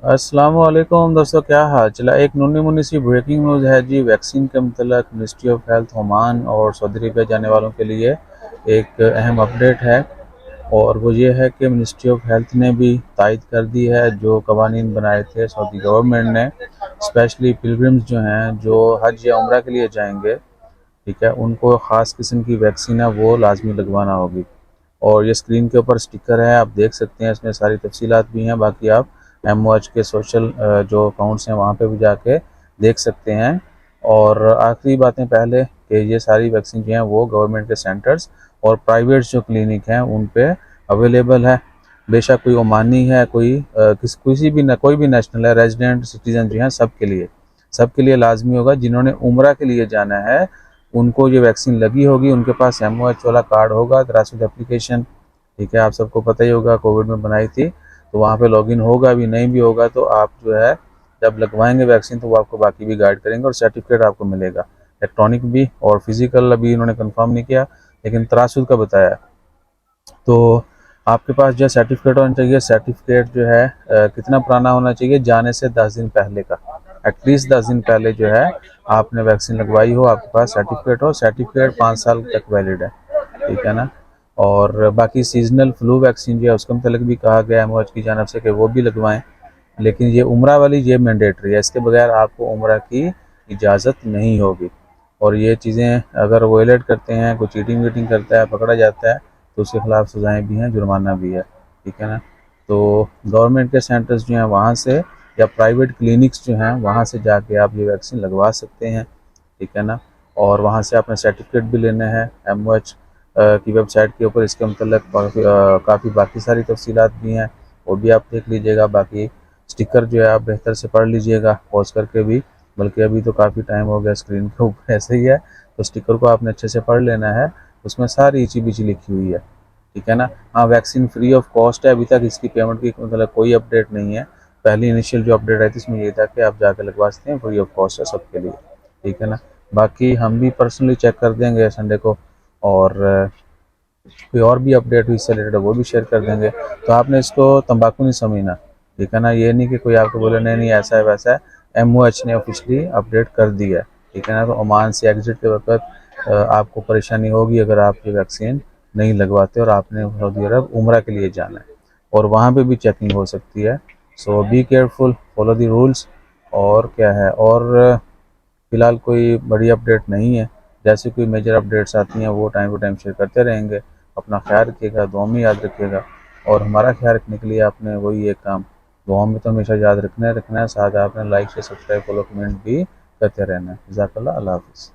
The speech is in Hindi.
अस्सलाम वालेकुम दोस्तों, क्या हाल चला। एक नन्ही मुन्नी सी ब्रेकिंग न्यूज़ है जी। वैक्सीन के मतलब मिनिस्ट्री ऑफ हेल्थ ओमान और सऊदी अरबिया जाने वालों के लिए एक अहम अपडेट है। और वो ये है कि मिनिस्ट्री ऑफ हेल्थ ने भी तायद कर दी है जो कवानीन बनाए थे सऊदी गवर्नमेंट ने। स्पेशली पिलग्रिम्स जो हैं जो हज या उम्रा के लिए जाएंगे, ठीक है, उनको ख़ास किस्म की वैक्सीन है वो लाजमी लगवाना होगी। और ये स्क्रीन के ऊपर स्टिकर है, आप देख सकते हैं, इसमें सारी तफसीलात भी हैं। बाकी आप एमओएच के सोशल जो अकाउंट्स हैं वहाँ पे भी जाके देख सकते हैं। और आखिरी बातें पहले कि ये सारी वैक्सीन जो हैं वो गवर्नमेंट के सेंटर्स और प्राइवेट जो क्लिनिक हैं उन पे अवेलेबल है। बेशक कोई ओमानी है, कोई किसी भी न, कोई भी नेशनल है, रेजिडेंट सिटीजन जो हैं सबके लिए लाजमी होगा। जिन्होंने उम्रा के लिए जाना है उनको ये वैक्सीन लगी होगी, उनके पास एमओएच वाला कार्ड होगा, दरासत एप्लीकेशन, ठीक है, आप सबको पता ही होगा, कोविड में बनाई थी। तो वहाँ पे लॉगिन होगा भी, नहीं भी होगा तो आप जो है जब लगवाएंगे वैक्सीन तो वो आपको बाकी भी गाइड करेंगे और सर्टिफिकेट आपको मिलेगा, इलेक्ट्रॉनिक भी और फिजिकल। अभी इन्होंने कंफर्म नहीं किया लेकिन तरासुद का बताया। तो आपके पास जो सर्टिफिकेट होना चाहिए, सर्टिफिकेट जो है कितना पुराना होना चाहिए, जाने से 10 दिन पहले का, एटलीस्ट 10 दिन पहले जो है आपने वैक्सीन लगवाई हो, आपके पास सर्टिफिकेट हो। सर्टिफिकेट 5 साल तक वैलिड है, ठीक है ना। और बाकी सीजनल फ्लू वैक्सीन जो है उसके मतलब भी कहा गया है एमओएच की जानब से कि वो भी लगवाएं। लेकिन ये उम्रा वाली ये मैंडेटरी है, इसके बगैर आपको उम्रा की इजाज़त नहीं होगी। और ये चीज़ें अगर वायलेट करते हैं, कोई चीटिंग वीटिंग करता है, पकड़ा जाता है तो उसके खिलाफ सज़ाएँ भी हैं, जुर्माना भी है, ठीक है ना। तो गवर्नमेंट के सेंटर्स जो हैं वहाँ से या प्राइवेट क्लिनिक्स जो हैं वहाँ से जाके आप ये वैक्सीन लगवा सकते हैं, ठीक है ना। और वहाँ से आपने सर्टिफिकेट भी लेना है एमओएच की वेबसाइट के ऊपर। इसके मतलब काफ़ी बाकी सारी तफसीलात भी हैं, वो भी आप देख लीजिएगा। बाकी स्टिकर जो है आप बेहतर से पढ़ लीजिएगा पॉज करके भी, बल्कि अभी तो काफ़ी टाइम हो गया, स्क्रीन के ऊपर ऐसे ही है। तो स्टिकर को आपने अच्छे से पढ़ लेना है, उसमें सारी ईची बीची लिखी हुई है, ठीक है ना। हाँ, वैक्सीन फ्री ऑफ कॉस्ट है, अभी तक इसकी पेमेंट की मतलब कोई अपडेट नहीं है। पहली इनिशियल जो अपडेट आई थी इसमें ये था कि आप जाकर लगवा सकते हैं, फ्री ऑफ कॉस्ट है सबके लिए, ठीक है ना। बाकी हम भी पर्सनली चेक कर देंगे संडे को, और कोई और भी अपडेट हुई इससे रिलेटेड वो भी शेयर कर देंगे। तो आपने इसको तंबाकू नहीं समझना, ठीक है ना। ये नहीं कि कोई आपको बोले नहीं नहीं ऐसा है वैसा है, एमओएच ने ऑफिशियली अपडेट कर दी है, ठीक है ना। तो ओमान से एग्जिट के वक्त आपको परेशानी होगी अगर आप ये वैक्सीन नहीं लगवाते और आपने सऊदी अरब उम्रा के लिए जाना है, और वहाँ पे भी चेकिंग हो सकती है। So be careful, follow the rules. और क्या है, और फिलहाल कोई बड़ी अपडेट नहीं है। जैसे कोई मेजर अपडेट्स आती हैं वो टाइम टू टाइम शेयर करते रहेंगे। अपना ख्याल रखिएगा, दुआ में याद रखिएगा। और हमारा ख्याल रखने के लिए आपने वही एक काम दुआ में तो हमेशा याद रखना है, साथ आपने लाइक से सब्सक्राइब फॉलो कमेंट भी करते रहना है। जज़ाकल्लाह, अल्लाह हाफ़िज़।